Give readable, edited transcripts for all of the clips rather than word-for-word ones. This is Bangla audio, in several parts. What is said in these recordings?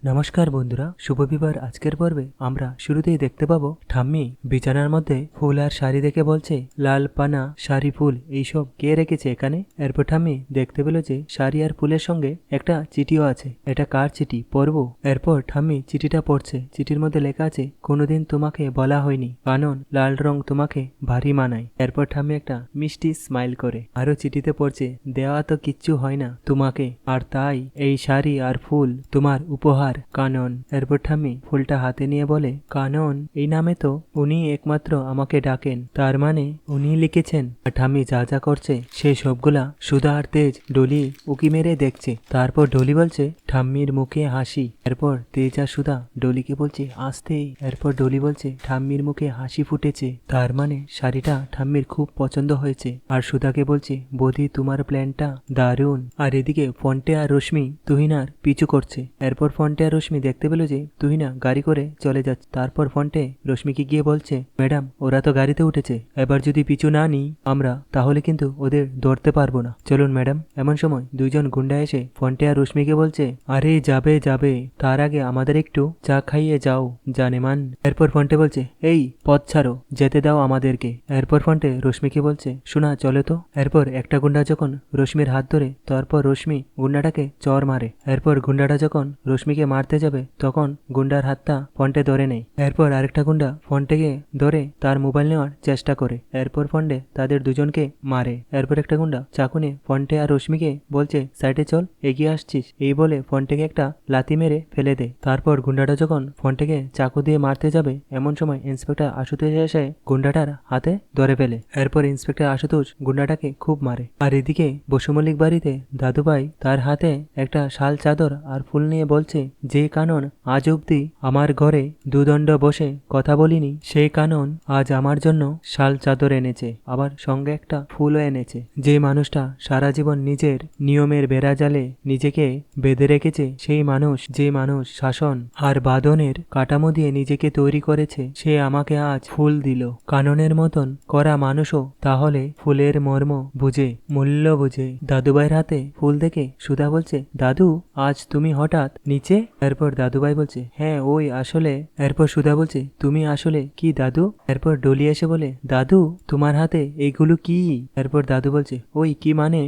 নমস্কার বন্ধুরা, শুভ বিবার আজকের পর্বে আমরা শুরুতেই দেখতে পাবো ঠাম্মি বিছানার মধ্যে ফুল আর শাড়ি দেখে বলছে, লাল পানা শাড়ি ফুল এইসব কে রেখেছে এখানে। এরপর ঠাম্মি দেখতে পেল যে শাড়ি আর ফুলের সঙ্গে একটা চিঠিও আছে। এটা কার চিঠি, পড়বো। এরপর ঠাম্মি চিঠিটা পড়ছে। চিঠির মধ্যে লেখা আছে, কোনোদিন তোমাকে বলা হয়নি কারণ লাল রং তোমাকে ভারী মানায়। এরপর ঠাম্মি একটা মিষ্টি স্মাইল করে আরো চিঠিতে পড়ছে, দেওয়া তো কিচ্ছু হয় না তোমাকে, আর তাই এই শাড়ি আর ফুল তোমার উপহার কানন। এরপর ঠাম্মি ফুলটা হাতে নিয়ে বলে, কানন এই নামে তো উনি একমাত্র আমাকে ডাকেন, তার মানে উনি লিখেছেন। আর ঠাম্মি যা যা করছে সেই সবগুলা সুধা আর তেজ ডলি উকি মেরে দেখছে। তারপর ডলি বলছে, ঠাম্মির মুখে হাসি। এরপর তেজ আর সুধা ডলিকে বলছে আসতে। এরপর ডলি বলছে, ঠাম্মির মুখে হাসি ফুটেছে, তার মানে শাড়িটা ঠাম্মির খুব পছন্দ হয়েছে। আর সুধাকে বলছে, বৌদি তোমার প্ল্যানটা দারুণ। আর এদিকে ফন্টে আর রশ্মি তুহিনার পিছু করছে। এরপর ফন্টে আর রশ্মি দেখতে পেল যে তুহিনা গাড়ি করে চলে যাচ্ছে। তারপর ফন্টে রশ্মিকে গিয়ে বলছে, ম্যাডাম ওরা তো গাড়িতে উঠেছে, এবার যদি পিছু না নিই আমরা তাহলে কিন্তু ওদের ধরতে পারবো না, চলুন ম্যাডাম। এমন সময় দুইজন গুন্ডা এসে ফন্টে আর রশ্মিকে বলছে, আরে যাবে যাবে, তার আগে আমাদের একটু চা খাইয়ে যাও জানেমান। এরপর ফন্টে বলছে, এই পথ ছাড়ো, যেতে দাও আমাদেরকে। এরপর ফন্টে রশ্মিকে বলছে, শোনা চলে তো। এরপর একটা গুন্ডা যখন রশ্মির হাত ধরে, তারপর রশ্মি গুন্ডাটাকে চর মারে। এরপর গুন্ডাটা যখন রশ্মিকে মারতে যাবে তখন গুন্ডার হাতটা ফন্টে ধরে নেয়। এরপর আরেকটা গুন্ডা ফন্টেকে ধরে তার মোবাইল নেওয়ার চেষ্টা করে। এরপর ফন্টে তাদের দুজনকে মারে। এরপর একটা গুন্ডা চাকু নিয়ে ফন্টে আর রশ্মিকে বলছে, সাইডে চল, এগিয়ে আসছিস, এই বলে ফন্টেকে একটা লাথি মেরে ফেলে দেয়। তারপর গুন্ডাটা যখন ফন্টেকে চাকু দিয়ে মারতে যাবে এমন সময় ইন্সপেক্টর আশুতোষ এসে গুন্ডাটার হাতে ধরে ফেলে। এরপর ইন্সপেক্টর আশুতোষ গুন্ডাটাকে খুব মারে। আর এদিকে বসু মল্লিক বাড়িতে দাদুভাই তার হাতে একটা শাল চাদর আর ফুল নিয়ে বলছে, যে কানন আজ অব্দি আমার ঘরে দুদণ্ড বসে কথা বলিনি, সেই কানন আজ আমার জন্য শাল চাদর এনেছে, আবার সঙ্গে একটা ফুলও এনেছে। যে মানুষটা সারা জীবন নিজের নিয়মের বেড়াজালে নিজেকে বেঁধে রেখেছে, সেই মানুষ, যে মানুষ শাসন আর বাঁধনের কাঠামো দিয়ে নিজেকে তৈরি করেছে, সে আমাকে আজ ফুল দিল। কাননের মতন করা মানুষও তাহলে ফুলের মর্ম বুঝে, মূল্য বুঝে। দাদুভাইয়ের হাতে ফুল দেখে সুধা বলছে, দাদু আজ তুমি হঠাৎ নিচে? এরপর দাদুভাই বলছে, হ্যাঁ ওই আসলে। এরপর সুধা বলছে, তুমি আসলে কি দাদু? এরপর ডলি এসে বলে, দাদু তোমার হাতে এইগুলো কি? এরপর দাদু বলছে, ওই কি মানে?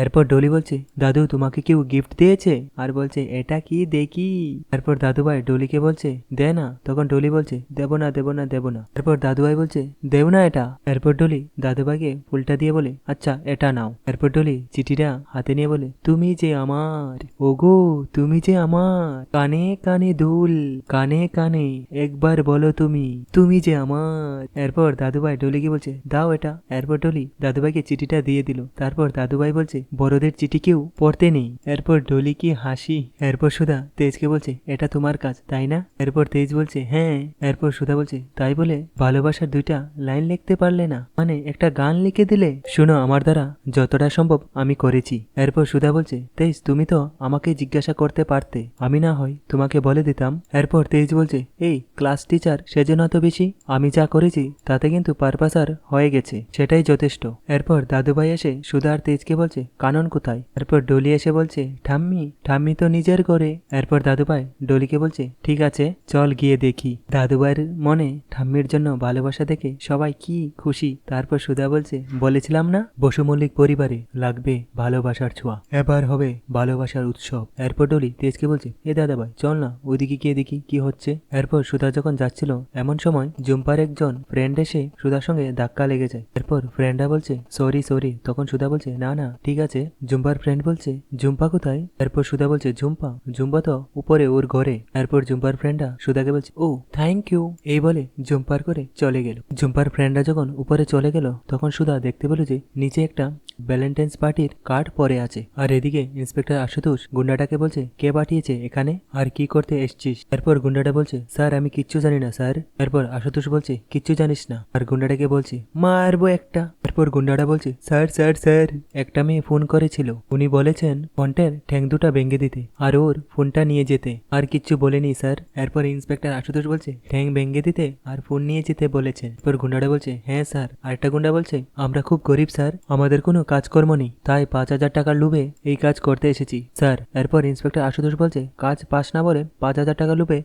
এরপর ডলি বলছে, দাদু তোমাকে কেউ গিফট দিয়েছে? আর বলছে, এটা কি দেখি। এরপর দাদুভাই ডলিকে বলছে, দে না। তখন ডলি বলছে, দেব না দেব না দেব না। এরপর দাদুভাই বলছে, দেও না এটা। এরপর ডলি দাদুভাইকে ফুলটা দিয়ে বলে, আচ্ছা এটা নাও। এরপর ডলি চিঠিটা হাতে নিয়ে বলে, তুমি যে আমার, ওগো তুমি যে আমার, কানে কানে দুল, কানে কানে একবার বলো তুমি, তুমি যে আমার। এরপর দাদুভাই ডলিকে বলছে, দাও এটা। এরপর ডলি দাদুভাইকে চিঠিটা দিয়ে দিল। তারপর দাদুভাই বলছে, বড়দের চিঠি কেউ পড়তে নেই। এরপর ডলি কি হাসি। এরপর সুধা তেজকে বলছে, এটা তোমার কাজ তাই না? এরপর তেজ বলছে, হ্যাঁ। এরপর সুধা বলছে, তাই বলে ভালোবাসার দুইটা লাইন লিখতে পারলে না, মানে একটা গান লিখে দিলে? শুনো, আমার দ্বারা যতটা সম্ভব আমি করেছি। এরপর সুধা বলছে, তেজ তুমি তো আমাকে জিজ্ঞাসা করতে পারতে, আমি না হয় তোমাকে বলে দিতাম। এরপর তেজ বলছে, এই ক্লাস টিচার সেজন্য তো বেশি, আমি যা করেছি তাতে কিন্তু পারপাস আর হয়ে গেছে, সেটাই যথেষ্ট। এরপর দাদুভাই এসে সুধা আর তেজকে বলছে, কানন কোথায়? এরপর ডলি এসে বলছে, ঠাম্মি, ঠাম্মি তো নিজের ঘরে। এরপর দাদুভাই ডলিকে বলছে, ঠিক আছে চল গিয়ে দেখি। দাদুভাইয়ের মনে ঠাম্মির জন্য ভালোবাসা দেখে সবাই কি খুশি। তারপর সুধা বলছে, বলেছিলাম না বসু মল্লিক পরিবারে লাগবে ভালোবাসার ছোঁয়া, এবার হবে ভালোবাসার উৎসব। এরপর ডলি তেজকে বলছে, এ দাদাভাই চল না ওইদিকে গিয়ে দেখি কি হচ্ছে। এরপর সুধা যখন যাচ্ছিল এমন সময় জুম্পার একজন ফ্রেন্ড এসে সুধার সঙ্গে ধাক্কা লেগে যায়। এরপর ফ্রেন্ডরা বলছে, সরি সরি। তখন সুধা বলছে, না না ঠিক আছে। জুম্পার ফ্রেন্ড বলছে, জুম্পা কোথায়? এরপর সুধা বলছে, জুম্পা, জুম্পা তো উপরে ওর ঘরে। এরপর জুম্পার ফ্রেন্ডরা সুধাকে বলছে, ও থ্যাংক ইউ, এই বলে জুম্পার করে চলে গেল। জুম্পার ফ্রেন্ডরা যখন উপরে চলে গেল তখন সুধা দেখতে পেল যে নিচে একটা ভ্যালেন্টাইন্স পার্টির কার্ড পরে আছে। আর এদিকে ইন্সপেক্টর আশুতোষ গুন্ডাটাকে বলছে, কে পাঠিয়েছে এখানে, আর কি করতে এসছিস? এরপর গুন্ডাটা বলছে, স্যার আমি কিচ্ছু জানি না স্যার। এরপর আশুতোষ বলছে, কিচ্ছু জানিস না? আর গুন্ডাটাকে বলছে, মারবো একটা। এরপর গুন্ডাটা বলছে, স্যার স্যার স্যার, একটা মেয়ে ফোন করেছিল, উনি বলেছেন ফোনটার ঠ্যাং দুটা ভেঙে দিতে আর ওর ফোনটা নিয়ে যেতে, আর কিচ্ছু বলেনি স্যার। এরপর ইন্সপেক্টর আশুতোষ বলছে, ঠ্যাং ভেঙে দিতে আর ফোন নিয়ে যেতে বলেছেন। এরপর গুন্ডাটা বলছে, হ্যাঁ স্যার। আরেকটা গুন্ডা বলছে, আমরা খুব গরিব স্যার, আমাদের কোনো কাজকর্ম নেই, তাই 5,000 টাকার লোভে এই কাজ করতে এসেছি স্যার। এরপর ইন্সপেক্টর আশুতোষ বলছে, কাজ পাস না বলে 5,000 টাকা লোভে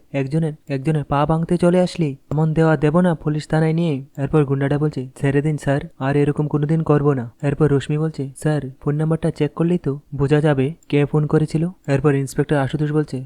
একজনের পা ভাঙতে চলে আসলি, এমন দেওয়া দেব না পুলিশ থানায় নিয়ে। এরপর গুন্ডাটা বলছে, ছেড়ে দিন স্যার, আর এরকম কোনোদিন করবো না। এরপর রশ্মি বলছে, স্যার ফোন নাম্বারটা চেক করলেই তো বোঝা যাবে কে ফোন করেছিল। এরপর ইন্সপেক্টর আশুতোষ বলছে,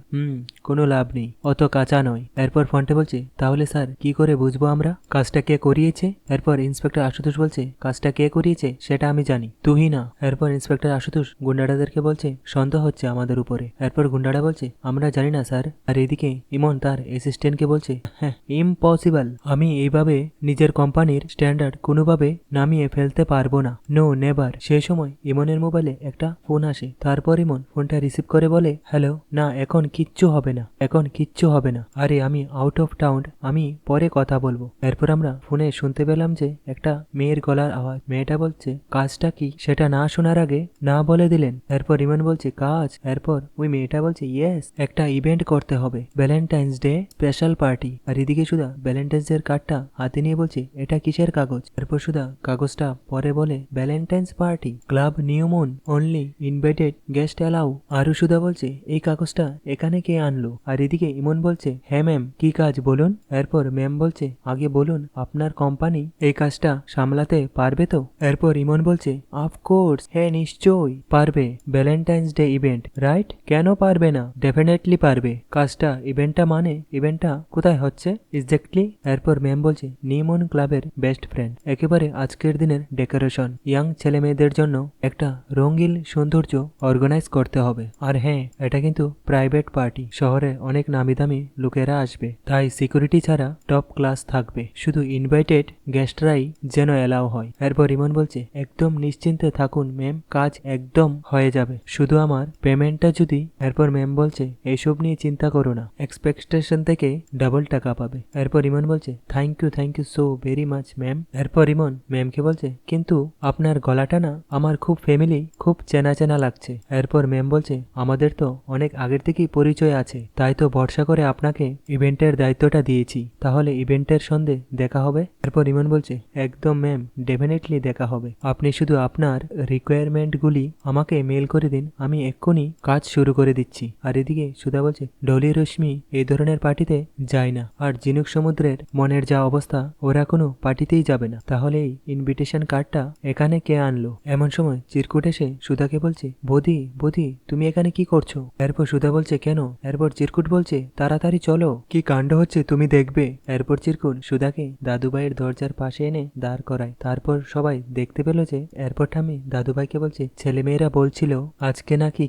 কোনো লাভ নেই, অত কাঁচা নয়। এরপর ফোনটা বলছে, তাহলে স্যার কি করে বুঝবো আমরা কাজটা কে করিয়েছে? এরপর ইন্সপেক্টর আশুতোষ বলছে, কাজটা কে করিয়েছে সেটা আমি জানি, তুই না। এরপর ইন্সপেক্টর আশুতোষ গুন্ডাটাদেরকে বলছে, সন্দেহ হচ্ছে আমাদের উপরে। এরপর গুন্ডাটা বলছে, আমরা জানি না স্যার। আর এদিকে ইমন তার অ্যাসিস্ট্যান্টকে বলছে, হ্যাঁ ইম্পসিবল, আমি এইভাবে নিজের কোম্পানির স্ট্যান্ডার্ড কোনোভাবে নামিয়ে ফেলতে পারবো না, নো নেভার। সেই সময় ইমনের মোবাইলে একটা ফোন আসে। তারপর ইমন ফোনটা রিসিভ করে বলে, হ্যালো, না এখন কিচ্ছু হবে না, এখন কিচ্ছু হবে না, আরে আমি আউট অফ টাউন, আমি পরে কথা বলবো। এরপর আমরা ফোনে শুনতে পেলাম যে একটা মেয়ের গলার আওয়াজ। মেয়েটা বলছে, কাজটা কি সেটা না শোনার আগে না বলে দিলেন। এরপর ইমন বলছে, কাজ? এরপর ওই মেয়েটা বলছে, ইয়েস, একটা ইভেন্ট করতে হবে, ভ্যালেন্টাইন্স ডে স্পেশাল পার্টি। আর এদিকে সুধা ভ্যালেন্টাইন্স ডে কার্ডটা হাতে নিয়ে বলছে, এটা কিসের কাগজ? এরপর সুধা কাগজটা পরে বলে, ভ্যালেন্টাইন্স পার্টি, ক্লাব নিয়মন, অনলি ইনভাইটেড গেস্ট অ্যালাউ। আরু সুধা বলছে, এই কাগজটা এখানে কে আনলো? আর এদিকে ইমন বলছে, হ্যাঁ ম্যাম, কি কাজ বলুন। এরপর ম্যাম বলছে, আগে বলুন আপনার কোম্পানি এই কাজটা সামলাতে পারবে তো? এরপর ইমন বলছে, অফকোর্স, হ্যাঁ নিশ্চয়ই পারবে, ভ্যালেন্টাইন্স ডে ইভেন্ট রাইট, কেন পারবে না, ডেফিনেটলি পারবে। কাজটা ইভেন্টটা কোথায় হচ্ছে এক্স্যাক্টলি? এরপর ম্যাম বলছে, নিমন ক্লাবের বেস্ট ফ্রেন্ড, একেবারে আজকের দিনের ডেকোরেশন, ইয়াং ছেলে মেয়েদের জন্য একটা রঙিন সৌন্দর্য অর্গানাইজ করতে হবে। আর হ্যাঁ, এটা কিন্তু প্রাইভেট পার্টি, শহরে অনেক নামি দামি লোকেরা আসবে, তাই সিকিউরিটি ছাড়া টপ ক্লাস থাকবে, শুধু ইনভাইটেড গেস্টরাই যেন এলাও হয়। এরপর ইমন বলছে, একদম নিশ্চিন্তে থাকুন ম্যাম, কাজ একদম হয়ে যাবে, শুধু আমার পেমেন্টটা যদি। এরপর ম্যাম বলছে, এইসব নিয়ে চিন্তা করো না, এক্সপেকটেশন থেকে ডাবল টাকা পাবে। এরপর ইমন বলছে, thank you so very much ma'am. এরপর ইমন ম্যামকে বলছে, কিন্তু আপনার গলাটা না আমার খুব ফ্যামিলি, খুব চেনা চেনা লাগছে। এরপর ম্যাম বলছে, আমাদের তো অনেক আগের থেকেই পরিচয় আছে, তাই তো ভরসা করে আপনাকে ইভেন্টের দায়িত্বটা দিয়েছি, তাহলে ইভেন্টের সন্ধে দেখা হবে। এরপর ইমন বলছে, একদম ম্যাম, ডেফিনেটলি দেখা হবে, আপনি শুধু আপনার রিকোয়ারমেন্টগুলি আমাকে মেল করে দিন, আমি এক্ষুনি কাজ শুরু করে দিচ্ছি। আর এদিকে সুধা বলছে, ডলি রশ্মি এই ধরনের পার্টিতে যায় না, আর ঝিনুক সমুদ্রের মনের যা অবস্থা, ওরা কোনো পার্টিতেই যাবে না, তাহলে এই ইনভিটেশন কার্ডটা এখানে কে আনলো? এমন সময় চিরকুট এসে সুধাকে বলছে, বৌদি তুমি এখানে কি করছো? এরপর সুধা বলছে, কেন? এরপর চিরকুট বলছে, তাড়াতাড়ি চলো, কি কাণ্ড হচ্ছে তুমি দেখবে। এরপর চিরকুট সুধাকে দাদুভাইয়ের দরজার পাশে এনে দাঁড় করায়। তারপর সবাই দেখতে পেল যে এরপর ঠাম্মি দাদুভাইকে বলছে, ছেলেমেয়েরা বলছিল আজকে নাকি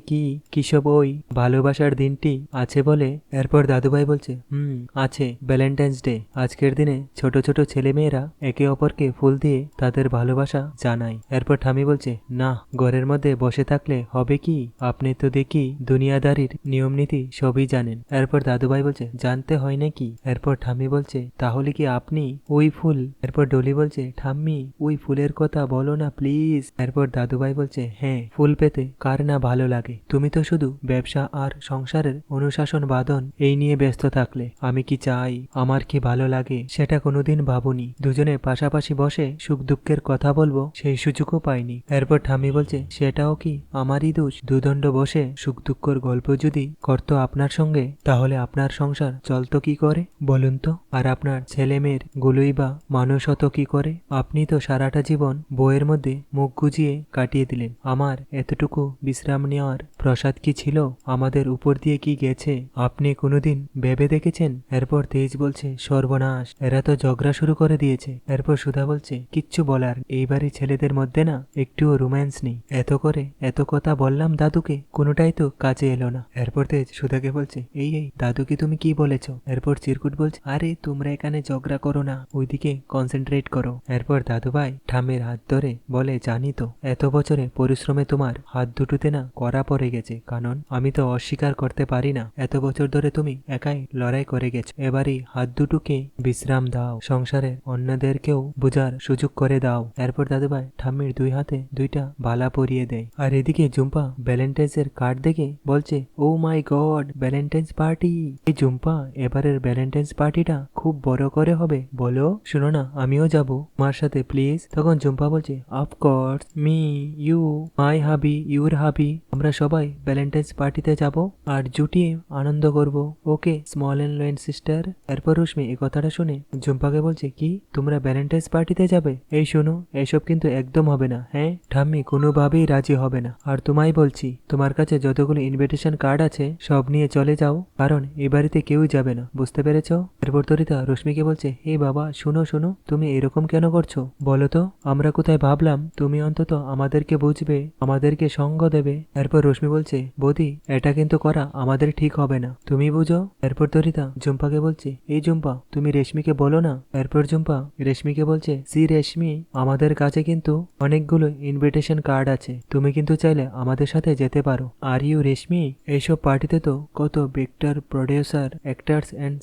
কিসব ওই ভালোবাসার দিনটি আছে বলে। এরপর দাদুভাই বলছে, আছে, ভ্যালেন্টাইন্স ডে, আজকের দিনে ছোট ছোট ছেলেমেয়েরা একে অপরকে ফুল দিয়ে তাদের ভালোবাসা জানায়। এরপর ঠাম্মি বলছে, না, ঘরের মধ্যে বসে থাকলে হবে কি, আপনি তো দেখি দুনিয়াদারির নিয়ম নীতি সবই জানেন। এরপর দাদুভাই বলছে, জানতে হয় নাকি? এরপর ঠাম্মি বলছে, তাহলে কি আপনি ওই ফুল? এরপর ডলি বলছে, ঠাম্মি ওই ফুলের কথা বলো না প্লিজ। এরপর দাদুভাই বলছে, হ্যাঁ, ফুল পেতে কার না ভালো লাগে, তুমি তো শুধু ব্যবসা আর সংসারের অনুশাসন বাঁধন এই নিয়ে ব্যস্ত থাকলে আমি কি চাই, আমার কি ভালো লাগে সেটা কোনোদিন ভাবুনি, দুজনে পাশাপাশি বসে সুখ দুঃখের কথা বলবো সেই সুযোগও পাইনি। এরপর ঠাম্মি বলছে, সেটাও কি আমারই দোষ? দুদণ্ড বসে সুখ দুঃখের গল্প যদি করতো আপনার সঙ্গে, তাহলে আপনার সংসার চলতো কি করে বলুন তো? আর আপনার ছেলে মেয়ের গুলোই বা মানুষ হতো কি করে? আপনি তো সারাটা জীবন বইয়ের মধ্যে মুখ গুজিয়ে কাটিয়ে দিলেন, আমার এতটুকু বিশ্রাম নেওয়ার প্রসাদ কি ছিল? আমাদের উপর দিয়ে কি গেছে আপনি কোনোদিন ভেবে দেখেছেন? এরপর তেজ বলছে, সর্বনাশ, এরা তো ঝগড়া শুরু করে দিয়েছে। এরপর সুধা বলছে, কিচ্ছু বলার, এইবারই ছেলেদের মধ্যে না একটুও রোম্যান্স নেই, এত কথা বললাম দাদুকে, কোনোটাই তো কাজে এলো না। এরপর তেজ সুধাকে বলছে, এই দাদুকে তুমি কি বলেছো? এরপর চিরকুট বলছে, আরে তোমরা এখানে ঝগড়া করো না, ওইদিকে কনসেন্ট্রেট করো। এরপর দাদুভাই ঠামের হাত ধরে বলে, জানি তো, এত বছরে পরিশ্রমে তোমার হাত দুটোতে না কড়া পড়ে গেছে, কারণ আমি তো অস্বীকার করতে পারি না, এত বছর ধরে তুমি একাই লড়াই করে গেছো, এবারই হাত দুটোকে বিশ্রাম দাও, সংসারে অন্যদেরকেও বোঝার সুযোগ করে দাও। এরপর দাদুভাই ঠাম্মির দুই হাতে দুইটা বালা পরিয়ে দেয়। আর এদিকে জুম্পা ভ্যালেন্টাইন্স এর কার্ড দেখে বলছে, ও মাই গড, ভ্যালেন্টাইন্স পার্টি। এই জুম্পা, এবারের ভ্যালেন্টাইন্স পার্টিটা খুব বড় করে হবে, বলো, শুনো না, আমিও যাবো তোমার সাথে প্লিজ। তখন জুম্পা বলছে, অফকোর্স, থটস, মি, ইউ, মাই হাবি, ইউর হাবি, আমরা সবাই ভ্যালেন্টাইন্স পার্টিতে যাব আর জুটিয়ে আনন্দ করব। Okay small and lower sister. এরপর রশ্মি এই কথাটা শুনে ঝুম্পাকে বলছে, কি তোমরা ভ্যালেন্টাইন্স পার্টিতে যাবে? এই শোনো, এসব কিন্তু একদম হবে না। হ্যাঁ ঠাম্মি কোনোভাবেই রাজি হবে না। আর তোমায় বলছি, তোমার কাছে যতগুলো ইনভিটেশন কার্ড আছে সব নিয়ে চলে যাও, কারণ এই বাড়িতে কেউই যাবে না, বুঝতে পেরেছ? এরপর তরিতা রশ্মিকে বলছে, হে বাবা শোনো শোনো, তুমি এরকম কেন করছো বলো তো? আমরা কোথায় ভাবলাম তুমি অন্তত আমাদেরকে বুঝবে, আমাদেরকে সঙ্গ দেবে। এরপর রশ্মি বলছে, বৌদি এটা কিন্তু করা আমাদের ঠিক হবে না, তুমি বুঝো। এরপর তরিতা ঝুম্পাকে বলছে, এই ঝুম্পা তুমি রেশমিকে বলো না। এরপর ঝুম্পা রেশমিকে বলছে, সি রেশমি, আমাদের কাছে কিন্তু অনেকগুলো ইনভিটেশন কার্ড আছে, তুমি কিন্তু চাইলে আমাদের সাথে যেতে পারো। আর ইউ রেশমি, এইসব পার্টিতে তো কত Victor, producer, actors and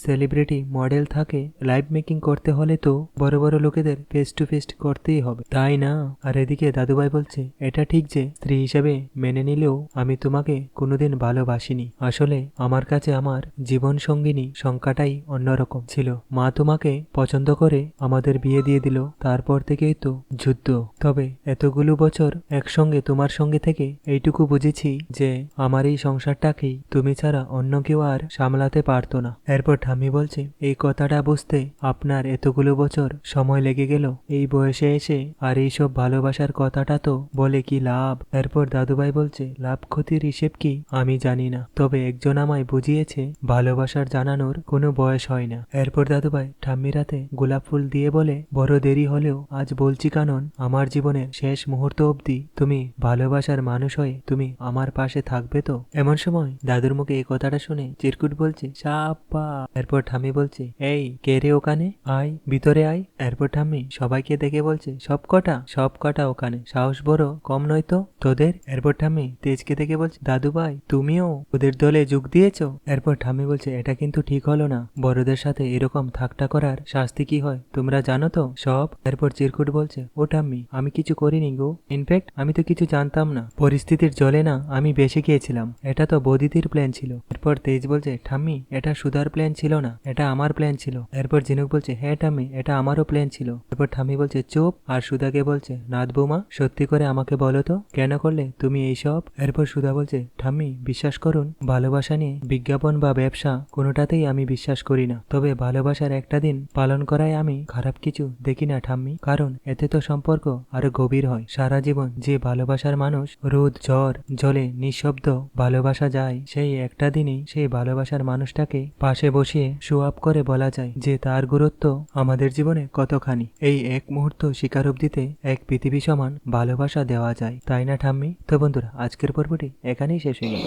celebrity model থাকে, লাইভ মেকিং করতে হলে তো বড় বড় লোকেদের ফেস টু ফেস করতেই হবে, তাই না? আর এদিকে দাদুভাই বলছে, এটা ঠিক যে স্ত্রী হিসেবে মেনে নিলেও আমি তোমাকে কোনোদিন ভালোবাসিনি। আসলে আমার কাছে আমার জীবন সঙ্গিনী সংখ্যাটাই অন্যরকম ছিল। মা তোমাকে পছন্দ করে আমাদের বিয়ে দিয়ে দিল, তারপর থেকেই তো যুদ্ধ। তবে এতগুলো বছর একসঙ্গে তোমার সঙ্গে থেকে এইটুকু বুঝেছি যে আমার এই সংসারটাকেই তুমি ছাড়া অন্য কেউ আর সামলাতে পারতো না। এরপর ঠাম্মি বলছে, এই কথাটা বুঝতে আপনার এতগুলো বছর সময় লেগে গেল এই বয়সে এসে, আর এইসব ভালোবাসার কথাটা তো বলে কি লাভ? এরপর দাদুভাই বলছে, লাভ ক্ষতির হিসেব কি আমি জানি না, তবে একজন আমায় বুঝিয়েছে ভালোবাসার জানানোর কোনো বয়স হয় না। এরপর দাদুভাই ঠাম্মির হাতে গোলাপ ফুল দিয়ে বলে, বড় দেরি হলেও আজ বলছি কানন, আমার জীবনের শেষ মুহূর্ত অবধি তুমি ভালোবাসার মানুষ হয়ে তুমি আমার পাশে থাকবে তো? এমন সময় দাদুর মুখে এই কথাটা শুনে চিরকুট বলছে, সাপ্পা। এরপর ঠাম্মি বলছে, এই কে রে ওখানে, আয় ভিতরে আয়। এরপর ঠাম্মি সবাইকে দেখে বলছে, সব কটা ওখানে, সাহস বড় কম নয় তো তোদের? এরপর ঠাম্মি তেজকে দেখে বলছে, দাদু ভাই তুমিও ওদের দলে যোগ দিয়েছো? এরপর ঠাম্মি বলছে, এটা কিন্তু ঠিক হলো না, বড়দের সাথে এরকম ঠাট্টা করার শাস্তি কি হয় তোমরা জানো তো সব? এরপর চিরকুট বলছে, ও ঠাম্মি আমি কিছু করিনি গো, ইনফ্যাক্ট আমি তো কিছু জানতাম না, পরিস্থিতির জলে না আমি বেসে গিয়েছিলাম, এটা তো বৌদিদির প্ল্যান ছিল। এরপর তেজ বলছে, ঠাম্মি এটা সুধার প্ল্যান ছিল না, এটা আমার প্ল্যান ছিল। এরপর ঝিনুক বলছে, হ্যাঁ ঠাম্মি এটা আমারও প্ল্যান ছিল। এরপর ঠাম্মি বলছে, চুপ। আর সুধাকে বলছে, নাথ বৌমা সত্যি করে আমাকে বলো তো কেন করলে তুমি এইসব? এরপর সুধা বলছে, ঠাম্মি বিশ্বাস করুন, ভালোবাসা নিয়ে বিজ্ঞাপন বা ব্যবসা কোনোটাতেই আমি বিশ্বাস করি না, তবে ভালোবাসার একটা দিন পালন করায় আমি খারাপ কিছু দেখি না ঠাম্মি, কারণ এতে তো সম্পর্ক আরো গভীর হয়। সারা জীবন যে ভালোবাসার মানুষ রোদ ঝড় জলে নিঃশব্দ ভালোবাসা যায়, সেই একটা দিনই সেই ভালোবাসার মানুষটাকে পাশে বসিয়ে সোয়াপ করে বলা যায় যে তার গুরুত্ব আমাদের জীবনে কতখানি। এই এক মুহূর্ত স্বীকারোক্তিতে এক পৃথিবী সমান ভালোবাসা দেওয়া যায়, তাই না ঠাম্মি? তো বন্ধুরা আজকের পর্বটি এখানেই শেষ হয়ে গেল।